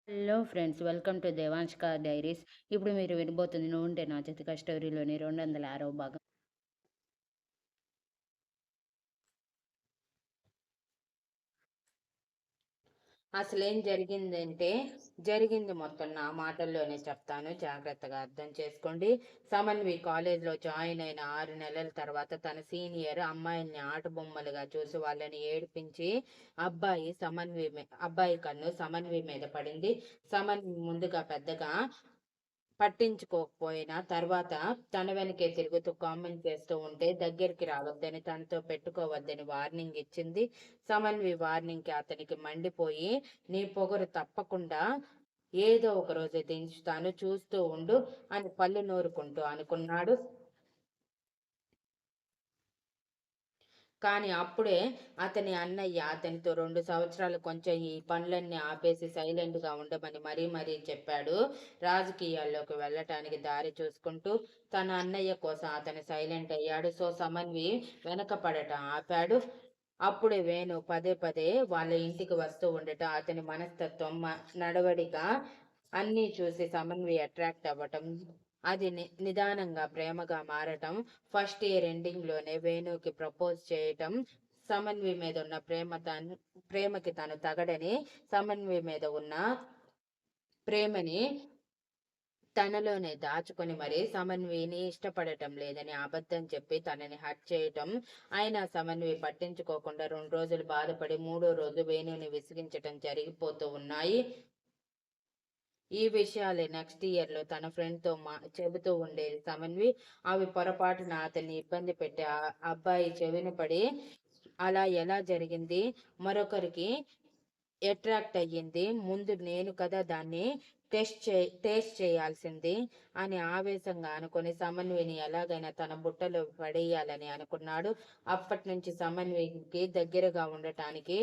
Hello friends, welcome to దేవాంష్క diaries. ఇప్పుడు మీరు వినబోతుంది నువ్వుంటే నా జతక స్టోరీలోని 206వ భాగం. అసలేం జరిగిందంటే, జరిగింది మొత్తం నా మాటల్లోనే చెప్తాను, జాగ్రత్తగా అర్థం చేసుకోండి. సమన్వి కాలేజ్లో జాయిన్ అయిన 6 నెలల తర్వాత తన సీనియర్ అమ్మాయిల్ని ఆటబొమ్మలుగా చూసి వాళ్ళని ఏడిపించి అబ్బాయి కన్ను సమన్వి మీద పడింది. సమన్వి ముందుగా పెద్దగా పట్టించుకోకపోయినా తర్వాత తన వెనకే తిరుగుతూ కామెంట్ చేస్తూ ఉంటే దగ్గరికి రావద్దని, తనతో పెట్టుకోవద్దని వార్నింగ్ ఇచ్చింది. సమన్వి వార్నింగ్కి అతనికి మండిపోయి, నీ పొగరు తప్పకుండా ఏదో ఒక రోజు దించుతాను, చూస్తూ ఉండు అని పళ్ళు నూరుకుంటూ అనుకున్నాడు. కానీ అప్పుడే అతని అన్నయ్య అతనితో 2 సంవత్సరాలు కొంచెం ఈ పనులన్నీ ఆపేసి సైలెంట్గా ఉండమని మరీ మరీ చెప్పాడు. రాజకీయాల్లోకి వెళ్ళటానికి దారి చూసుకుంటూ తన అన్నయ్య కోసం అతను సైలెంట్ అయ్యాడు. సో సమన్వి వెనకపడటం ఆపాడు. అప్పుడే వేణు పదే పదే వాళ్ళ ఇంటికి వస్తూ ఉండటం, అతని మనస్తత్వం, నడవడిక అన్నీ చూసి సమన్వి అట్రాక్ట్ అవ్వటం, అది నిదానంగా ప్రేమగా మారటం, ఫస్ట్ ఇయర్ ఎండింగ్లోనే వేణుకి ప్రపోజ్ చేయటం, సమన్వి మీద ఉన్న ప్రేమకి తను తగడని, సమన్వి మీద ఉన్న ప్రేమని తనలోనే దాచుకొని మరీ సమన్విని ఇష్టపడటం లేదని అబద్ధం చెప్పి తనని హర్ట్ చేయటం. అయినా సమన్వి పట్టించుకోకుండా 2 రోజులు బాధపడి 3వ రోజు వేణుని విసిగించటం జరిగిపోతూ ఉన్నాయి. ఈ విషయాలే నెక్స్ట్ ఇయర్లో తన ఫ్రెండ్తో చెబుతూ ఉండేది సమన్వి. అవి పొరపాటున అతన్ని ఇబ్బంది పెట్టి ఆ అబ్బాయి చెవిన పడి, అలా ఎలా జరిగింది, మరొకరికి అట్రాక్ట్ అయ్యింది, ముందు నేను కదా దాన్ని టేస్ట్ చేయాల్సింది అని ఆవేశంగా అనుకుని సమన్విని ఎలాగైనా తన బుట్టలో పడేయాలని అనుకున్నాడు. అప్పటి నుంచి సమన్వికి దగ్గరగా ఉండటానికి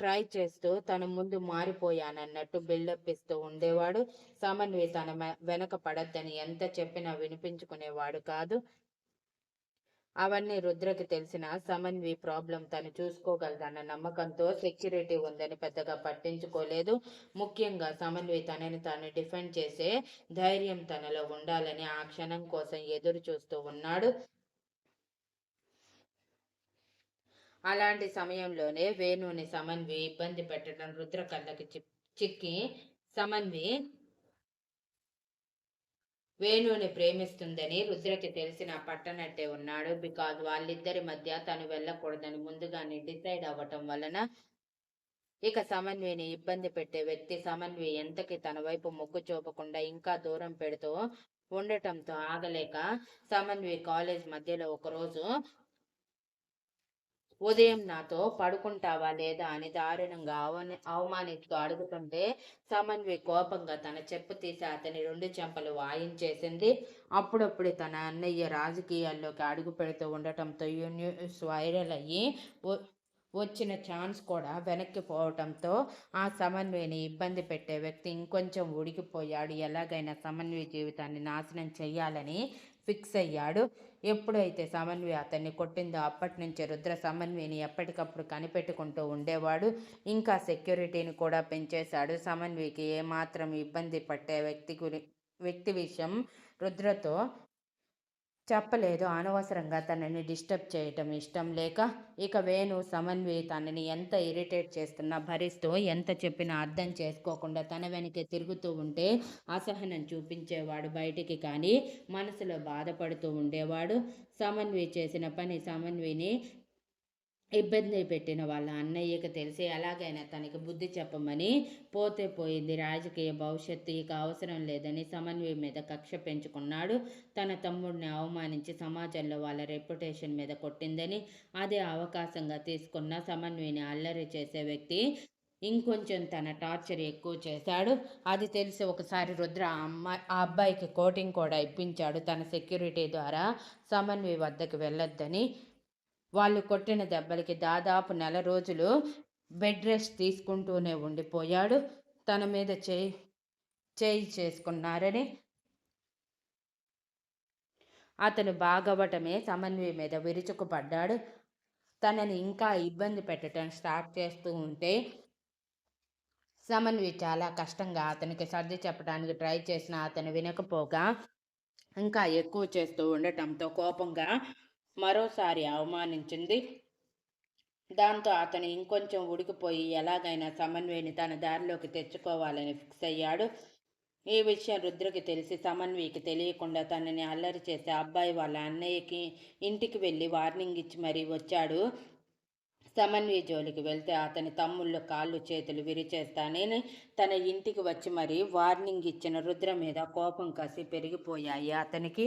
ట్రై చేస్తూ తన ముందు మారిపోయానన్నట్టు బిల్డప్ ఇస్తూ ఉండేవాడు. సమన్వి తన వెనక పడద్దని ఎంత చెప్పినా వినిపించుకునేవాడు కాదు. అవన్నీ రుద్రకి తెలిసిన సమన్వి ప్రాబ్లం తను చూసుకోగలదన్న నమ్మకంతో సెక్యూరిటీ ఉందని పెద్దగా పట్టించుకోలేదు. ముఖ్యంగా సమన్వి తనని తాను డిఫెండ్ చేసే ధైర్యం తనలో ఉండాలని ఆ క్షణం కోసం ఎదురు చూస్తూ ఉన్నాడు. అలాంటి సమయంలోనే వేణుని సమన్వి ఇబ్బంది పెట్టడం రుద్ర కళ్ళకి చిక్కి సమన్వి వేణుని ప్రేమిస్తుందని రుద్రకి తెలిసిన పట్టనట్టే ఉన్నాడు. బికాజ్ వాళ్ళిద్దరి మధ్య తను వెళ్ళకూడదని ముందుగానే డిసైడ్ అవ్వటం వలన ఇక సమన్విని ఇబ్బంది పెట్టే వ్యక్తి సమన్వి ఎంతకి తన వైపు మొగ్గు చూపకుండా ఇంకా దూరం పెడుతూ ఉండటంతో ఆగలేక సమన్వి కాలేజ్ మధ్యలో ఒకరోజు ఉదయం నాతో పడుకుంటావా లేదా అని దారుణంగా అవమానిస్తూ అడుగుతుంటే సమన్వి కోపంగా తన చెప్పు తీసి అతని 2 చెంపలు వాయించేసింది. అప్పుడప్పుడు తన అన్నయ్య రాజకీయాల్లోకి అడుగు పెడుతూ ఉండటంతో ఈ న్యూస్ వైరల్ అయ్యి వచ్చిన ఛాన్స్ కూడా వెనక్కి పోవటంతో ఆ సమన్విని ఇబ్బంది పెట్టే వ్యక్తి ఇంకొంచెం ఉడికిపోయాడు. ఎలాగైనా సమన్వి జీవితాన్ని నాశనం చెయ్యాలని ఫిక్స్ అయ్యాడు. ఎప్పుడైతే సమన్వి అతన్ని కొట్టిందో అప్పటి నుంచి రుద్ర సమన్విని ఎప్పటికప్పుడు కనిపెట్టుకుంటూ ఉండేవాడు. ఇంకా సెక్యూరిటీని కూడా పెంచేశాడు. సమన్వికి ఏమాత్రం ఇబ్బంది పట్టే వ్యక్తి విషయం రుద్రతో చెప్పలేదు. అనవసరంగా తనని డిస్టర్బ్ చేయటం ఇష్టం లేక. ఇక వేణు సమన్వి తనని ఎంత ఇరిటేట్ చేస్తున్నా భరిస్తూ, ఎంత చెప్పినా అర్థం చేసుకోకుండా తన వెనకే తిరుగుతూ ఉంటే అసహనం చూపించేవాడు బయటికి, కానీ మనసులో బాధపడుతూ ఉండేవాడు. సమన్వి చేసిన పని సమన్విని ఇబ్బంది పెట్టిన వాళ్ళ అన్నయ్యకి తెలిసి ఎలాగైనా తనకి బుద్ధి చెప్పమని పోతే పోయింది, రాజకీయ భవిష్యత్తు ఇక అవసరం లేదని సమన్వయ మీద కక్ష పెంచుకున్నాడు. తన తమ్ముడిని అవమానించి సమాజంలో వాళ్ళ రెప్యుటేషన్ మీద కొట్టిందని అదే అవకాశంగా తీసుకున్న సమన్వయని అల్లరి చేసే వ్యక్తి ఇంకొంచెం తన టార్చర్ ఎక్కువ చేశాడు. అది తెలిసి ఒకసారి రుద్ర ఆ అబ్బాయికి కోటింగ్ కూడా ఇప్పించాడు తన సెక్యూరిటీ ద్వారా, సమన్వయ వద్దకు వెళ్ళొద్దని. వాళ్ళు కొట్టిన దెబ్బలకి దాదాపు 1 నెల రోజులు బెడ్ రెస్ట్ తీసుకుంటూనే ఉండిపోయాడు. తన మీద చేయి చేసుకున్నారని అతను బాగవ్వటమే సమన్వయ మీద విరుచుకుపడ్డాడు. తనని ఇంకా ఇబ్బంది పెట్టడం స్టార్ట్ చేస్తూ ఉంటే సమన్వి చాలా కష్టంగా అతనికి సర్ది చెప్పడానికి ట్రై చేసినా అతను వినకపోగా ఇంకా ఎక్కువ చేస్తూ ఉండటంతో కోపంగా మరోసారి అవమానించింది. దాంతో అతను ఇంకొంచెం ఉడికిపోయి ఎలాగైనా సమన్విని తన దారిలోకి తెచ్చుకోవాలని ఫిక్స్ అయ్యాడు. ఈ విషయం రుద్రకి తెలిసి సమన్వికి తెలియకుండా తనని అల్లరి చేసే అబ్బాయి వాళ్ళ అన్నయ్యకి ఇంటికి వెళ్ళి వార్నింగ్ ఇచ్చి మరీ వచ్చాడు. సమన్వి జోలికి వెళ్తే అతని తమ్ముళ్ళు కాళ్ళు చేతులు విరిచేస్తానని తన ఇంటికి వచ్చి మరీ వార్నింగ్ ఇచ్చిన రుద్ర మీద కోపం కసి పెరిగిపోయాయి అతనికి.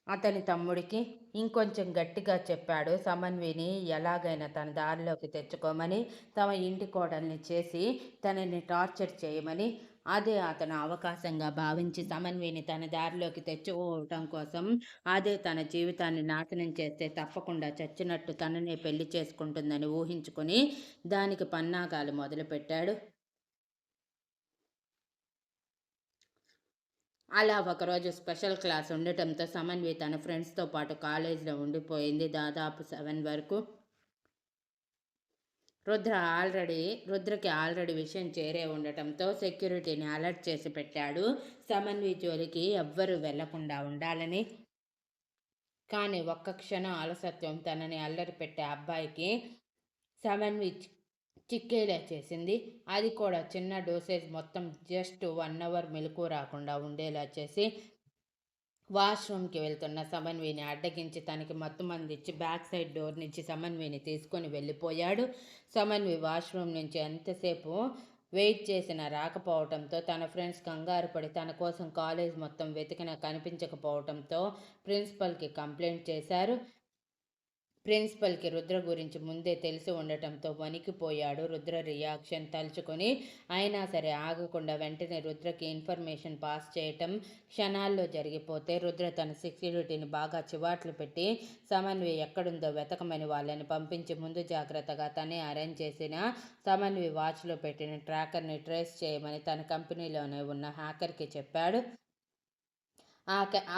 అతని తమ్ముడికి ఇంకొంచెం గట్టిగా చెప్పాడు సమన్విని ఎలాగైనా తన దారిలోకి తెచ్చుకోమని, తమ ఇంటి కోడల్ని చేసి తనని టార్చర్ చేయమని. అదే అతను అవకాశంగా భావించి సమన్విని తన దారిలోకి తెచ్చుకోవటం కోసం, అదే తన జీవితాన్ని నాశనం చేస్తే తప్పకుండా చచ్చినట్టు తననే పెళ్లి చేసుకుంటుందని ఊహించుకొని దానికి పన్నాగాలు మొదలుపెట్టాడు. అలా ఒకరోజు స్పెషల్ క్లాస్ ఉండటంతో సమన్వి తన ఫ్రెండ్స్తో పాటు కాలేజీలో ఉండిపోయింది దాదాపు 7 వరకు. రుద్రకి ఆల్రెడీ విషయం చేరే ఉండటంతో సెక్యూరిటీని అలర్ట్ చేసి పెట్టాడు సమన్వి జోలికి ఎవ్వరూ వెళ్లకుండా ఉండాలని. కానీ ఒక్క క్షణం అలసత్వం తనని అల్లరి పెట్టే అబ్బాయికి సమన్వి చిక్కేలా చేసింది. అది కూడా చిన్న డోసేజ్ మొత్తం జస్ట్ 1 అవర్ మెలకువ రాకుండా ఉండేలా చేసి వాష్రూమ్కి వెళ్తున్న సమన్విని అడ్డగించి తనకి మత్తుమందిచ్చి బ్యాక్ సైడ్ డోర్ నుంచి సమన్విని తీసుకొని వెళ్ళిపోయాడు. సమన్వి వాష్రూమ్ నుంచి ఎంతసేపు వెయిట్ చేసినా రాకపోవడంతో తన ఫ్రెండ్స్ కంగారు పడి తన కోసం కాలేజ్ మొత్తం వెతికినా కనిపించకపోవడంతో ప్రిన్సిపల్కి కంప్లైంట్ చేశారు. ప్రిన్సిపల్కి రుద్ర గురించి ముందే తెలిసి ఉండటంతో వణికిపోయాడు రుద్ర రియాక్షన్ తలుచుకొని. అయినా సరే ఆగకుండా వెంటనే రుద్రకి ఇన్ఫర్మేషన్ పాస్ చేయటం క్షణాల్లో జరిగిపోతే రుద్ర తన సెక్యూరిటీని బాగా చివాట్లు పెట్టి సమన్వి ఎక్కడుందో వెతకమని వాళ్ళని పంపించి ముందు జాగ్రత్తగా తనే అరేంజ్ చేసిన సమన్వి వాచ్లో పెట్టిన ట్రాకర్ని ట్రేస్ చేయమని తన కంపెనీలోనే ఉన్న హ్యాకర్కి చెప్పాడు.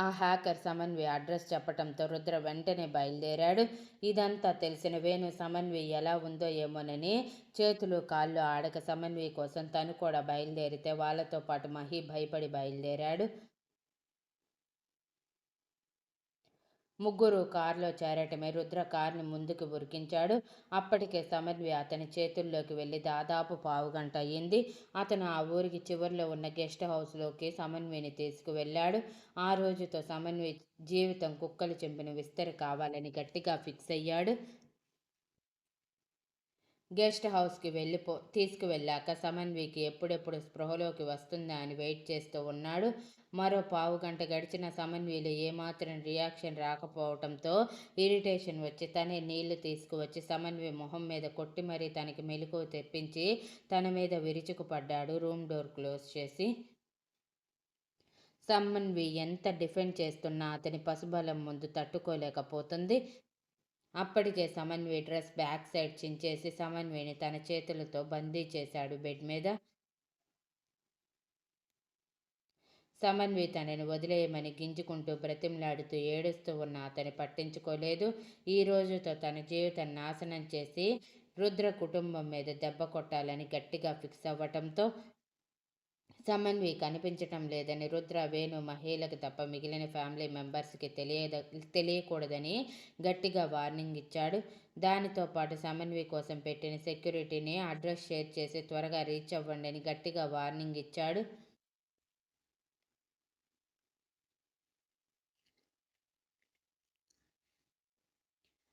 ఆ హ్యాకర్ సమన్వి అడ్రస్ చెప్పటంతో రుద్ర వెంటనే బయలుదేరాడు. ఇదంతా తెలిసిన వేణు సమన్వి ఎలా ఉందో ఏమోనని చేతులు కాళ్ళు ఆడక సమన్వి కోసం తను కూడా బయలుదేరితే వాళ్ళతో పాటు మహి భయపడి బయలుదేరాడు. ముగ్గురు కారులో చేరటమే రుద్ర కార్ని ముందుకు ఉరికించాడు. అప్పటికే సమన్వి అతని చేతుల్లోకి వెళ్ళి దాదాపు పావుగంట అయ్యింది. అతను ఆ ఊరికి చివరిలో ఉన్న గెస్ట్ హౌస్లోకి సమన్విని తీసుకువెళ్ళాడు. ఆ రోజుతో సమన్వి జీవితం కుక్కలు చింపిన విస్తరి కావాలని గట్టిగా ఫిక్స్ అయ్యాడు. గెస్ట్ హౌస్కి తీసుకువెళ్ళాక సమన్వికి ఎప్పుడెప్పుడు స్పృహలోకి వస్తుందా అని వెయిట్ చేస్తూ ఉన్నాడు. మరో పావుగంట గడిచిన సమన్విలో ఏమాత్రం రియాక్షన్ రాకపోవటంతో ఇరిటేషన్ వచ్చి తనే నీళ్లు తీసుకువచ్చి సమన్వి మొహం మీద కొట్టి మరీ తనకి మెలకువ తెప్పించి తన మీద విరుచుకుపడ్డాడు రూమ్ డోర్ క్లోజ్ చేసి. సమన్వి ఎంత డిఫెండ్ చేస్తున్నా అతని పశుబలం ముందు తట్టుకోలేకపోతుంది. అప్పటికే సమన్వి డ్రెస్ బ్యాక్ సైడ్ చించేసి సమన్విని తన చేతులతో బందీ చేశాడు బెడ్ మీద. సమన్వి తనని వదిలేయమని గింజుకుంటూ బ్రతిమలాడుతూ ఏడుస్తూ ఉన్న అతని పట్టించుకోలేదు. ఈ రోజుతో తన జీవితం నాశనం చేసి రుద్ర కుటుంబం మీద దెబ్బ కొట్టాలని గట్టిగా ఫిక్స్ అవ్వటంతో సమన్వి కనిపించటం లేదని రుద్ర, వేణు, మహిళలకు తప్ప మిగిలిన ఫ్యామిలీ మెంబర్స్కి తెలియకూడదని గట్టిగా వార్నింగ్ ఇచ్చాడు. దానితో పాటు సమన్వి కోసం పెట్టిన సెక్యూరిటీని అడ్రస్ షేర్ చేసి త్వరగా రీచ్ అవ్వండి అని గట్టిగా వార్నింగ్ ఇచ్చాడు.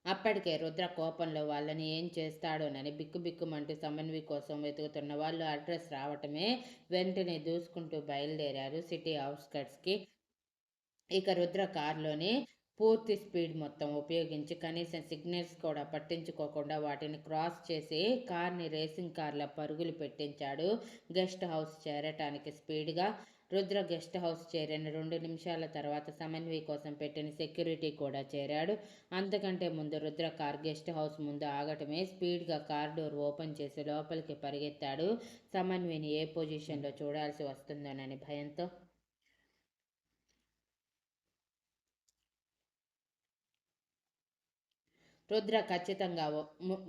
అప్పటికే రుద్ర కోపంలో వాళ్ళని ఏం చేస్తాడోనని బిక్కుబిక్కుమంటూ సమన్వి కోసం వెతుకుతున్న వాళ్ళు అడ్రస్ రావటమే వెంటనే దూసుకుంటూ బయలుదేరారు సిటీ అవుట్స్కట్స్కి. ఇక రుద్ర కారులోనే పూర్తి స్పీడ్ మొత్తం ఉపయోగించి కనీసం సిగ్నల్స్ కూడా పట్టించుకోకుండా వాటిని క్రాస్ చేసి కార్ని రేసింగ్ కార్ల పరుగులు పెట్టించాడు గెస్ట్ హౌస్ చేరటానికి స్పీడ్గా. రుద్ర గెస్ట్ హౌస్ చేరిన 2 నిమిషాల తర్వాత సమన్వి కోసం పెట్టిన సెక్యూరిటీ కూడా చేరాడు. అంతకంటే ముందు రుద్ర కార్ గెస్ట్ హౌస్ ముందు ఆగటమే స్పీడ్గా కార్ డోర్ ఓపెన్ చేసి లోపలికి పరిగెత్తాడు సమన్విని ఏ పొజిషన్లో చూడాల్సి వస్తుందోనని భయంతో. రుద్ర ఖచ్చితంగా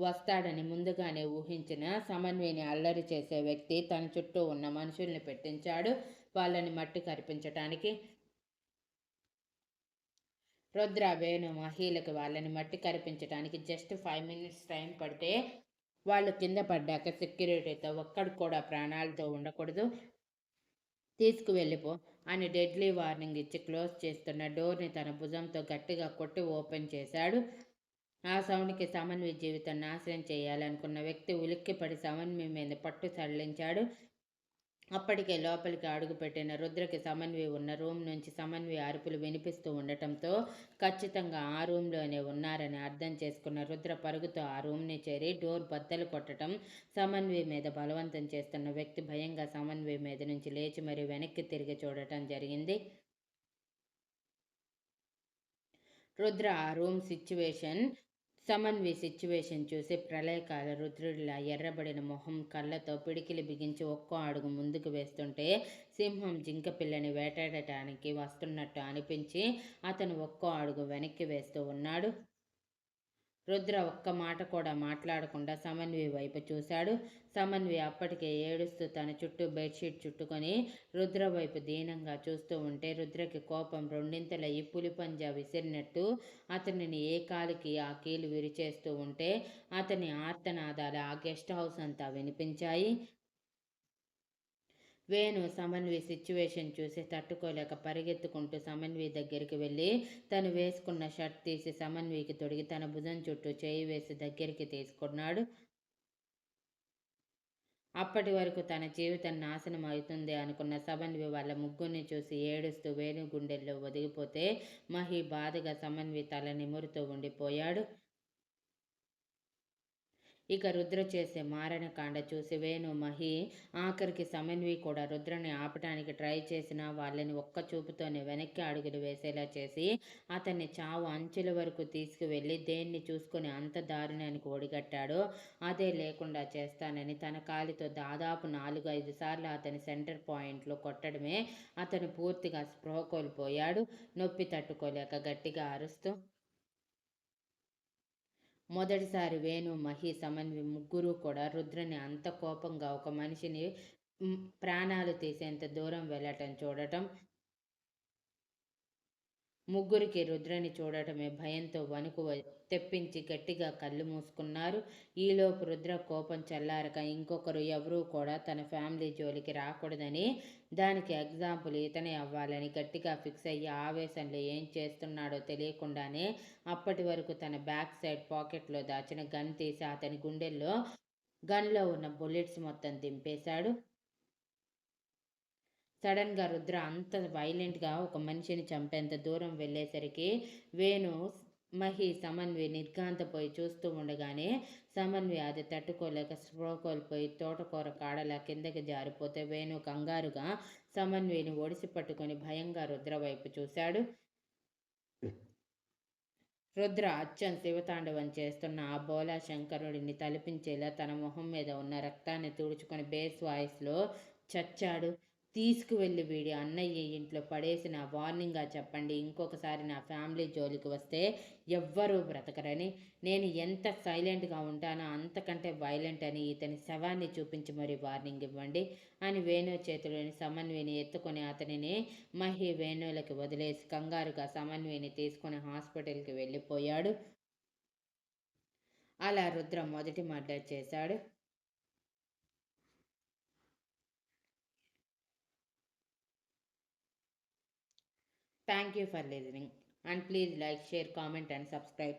వస్తాడని ముందుగానే ఊహించిన సమన్విని అల్లరి చేసే వ్యక్తి తన చుట్టూ ఉన్న మనుషుల్ని పెట్టించాడు వాళ్ళని మట్టి కరిపించటానికి. రుద్ర, వేణు, మహిళకి వాళ్ళని మట్టి కరిపించడానికి జస్ట్ 5 minutes టైం పడితే వాళ్ళు కింద పడ్డాక సెక్యూరిటీతో ఒక్కడు కూడా ప్రాణాలతో ఉండకూడదు, తీసుకువెళ్ళిపో అని డెడ్లీ వార్నింగ్ ఇచ్చి క్లోజ్ చేస్తున్న డోర్ని తన భుజంతో గట్టిగా కొట్టి ఓపెన్ చేశాడు. ఆ సౌండ్కి సమన్వి జీవితం నాశనం చేయాలనుకున్న వ్యక్తి ఉలిక్కిపడి సమన్వి మీద పట్టు సడలించాడు. అప్పటికే లోపలికి అడుగుపెట్టిన రుద్రకి సమన్వి ఉన్న రూమ్ నుంచి సమన్వి అరుపులు వినిపిస్తూ ఉండటంతో ఖచ్చితంగా ఆ రూమ్లోనే ఉన్నారని అర్థం చేసుకున్న రుద్ర పరుగుతో ఆ రూమ్ని చేరి డోర్ బద్దలు కొట్టడం, సమన్వి మీద బలవంతం చేస్తున్న వ్యక్తి భయంగా సమన్వి మీద నుంచి లేచి మరీ వెనక్కి తిరిగి చూడటం జరిగింది. రుద్ర ఆ రూమ్ సమన్వి సిచ్యువేషన్ చూసి ప్రళయకాల రుద్రుడిలా ఎర్రబడిన మొహం, కళ్ళతో పిడికిలి బిగించి ఒక్కో అడుగు ముందుకు వేస్తుంటే సింహం జింక పిల్లని వేటాడటానికి వస్తున్నట్టు అనిపించి అతను ఒక్కో అడుగు వెనక్కి వేస్తూ ఉన్నాడు. రుద్ర ఒక్క మాట కూడా మాట్లాడకుండా సమన్వి వైపు చూశాడు. సమన్వి అప్పటికే ఏడుస్తూ తన చుట్టూ బెడ్షీట్ చుట్టుకొని రుద్ర వైపు దీనంగా చూస్తూ ఉంటే రుద్రకి కోపం రెండింతలయ్యి పులిపంజా విసిరినట్టు అతనిని ఏ కాలికి ఆ కీలు విరిచేస్తూ ఉంటే అతని ఆర్తనాదాలు ఆ గెస్ట్ హౌస్ అంతా వినిపించాయి. వేణు సమన్వి సిచ్యువేషన్ చూసి తట్టుకోలేక పరిగెత్తుకుంటూ సమన్వి దగ్గరికి వెళ్ళి తను వేసుకున్న షర్ట్ తీసి సమన్వికి తొడిగి తన భుజం చుట్టూ చేయి వేసి దగ్గరికి తీసుకున్నాడు. అప్పటి వరకు తన జీవితం నాశనం అవుతుంది అనుకున్న సమన్వి వాళ్ళ ముగ్గురిని చూసి ఏడుస్తూ వేణు గుండెల్లో ఒదిగిపోతే మహి బాధగా సమన్వి తల నిమురుతూ ఉండిపోయాడు. ఇక రుద్ర చేసే మారణకాండ చూసి వేణు, మహి, ఆఖరికి సమన్వి కూడా రుద్రని ఆపటానికి ట్రై చేసినా వాళ్ళని ఒక్క చూపుతోనే వెనక్కి అడుగులు వేసేలా చేసి అతన్ని చావు అంచుల వరకు తీసుకువెళ్ళి దేన్ని చూసుకొని అంత దారుణానికి ఒడిగట్టాడో అదే లేకుండా చేస్తానని తన కాలితో దాదాపు 4-5 సార్లు అతని సెంటర్ పాయింట్లో కొట్టడమే అతను పూర్తిగా స్పృహ కోల్పోయాడు. నొప్పి తట్టుకోలేక గట్టిగా అరుస్తూ మొదటిసారి వేణు, మహి, సమన్వి ముగ్గురు కూడా రుద్రని అంత కోపంగా ఒక మనిషిని ప్రాణాలు తీసేంత దూరం వెళ్ళటం చూడటం. ముగ్గురికి రుద్రని చూడటమే భయంతో వణుకు తెప్పించి గట్టిగా కళ్ళు మూసుకున్నారు. ఈలోపు రుద్ర కోపం చల్లారక ఇంకొకరు ఎవరూ కూడా తన ఫ్యామిలీ జోలికి రాకూడదని, దానికి ఎగ్జాంపుల్ ఇతనే అవ్వాలని గట్టిగా ఫిక్స్ అయ్యి ఆవేశంలో ఏం చేస్తున్నాడో తెలియకుండానే అప్పటి వరకు తన బ్యాక్ సైడ్ పాకెట్లో దాచిన గన్ తీసి అతని గన్లో ఉన్న బుల్లెట్స్ మొత్తం దింపేశాడు. సడన్గా రుద్ర అంత వైలెంట్గా ఒక మనిషిని చంపేంత దూరం వెళ్ళేసరికి వేణు, మహి, సమన్వి నిర్ఘాంతపోయి చూస్తూ ఉండగానే సమన్వి అది తట్టుకోలేక స్పృహ కోల్పోయి తోటకూర కాడలా కిందకి జారిపోతే వేణు కంగారుగా సమన్విని ఒడిసి పట్టుకొని భయంగా రుద్ర వైపు చూశాడు. రుద్ర అచ్చం శివతాండవం చేస్తున్న ఆ బోలా శంకరుడిని తలపించేలా తన మొహం మీద ఉన్న రక్తాన్ని తుడుచుకొని బేస్ వాయిస్లో, చచ్చాడు, తీసుకువెళ్ళి వీడి అన్నయ్య ఇంట్లో పడేసిన వార్నింగ్గా చెప్పండి, ఇంకొకసారి నా ఫ్యామిలీ జోలికి వస్తే ఎవ్వరూ బ్రతకరని. నేను ఎంత సైలెంట్గా ఉంటానో అంతకంటే వైలెంట్ అని ఇతని శవాన్ని చూపించి మరీ వార్నింగ్ ఇవ్వండి అని వేణు చేతిలోని సమన్విని ఎత్తుకొని అతనిని, మహి, వేణులకి వదిలేసి కంగారుగా సమన్విని తీసుకుని హాస్పిటల్కి వెళ్ళిపోయాడు. అలా రుద్ర మొదటి మర్డర్ చేశాడు. Thank you for listening, and please like, share, comment and subscribe.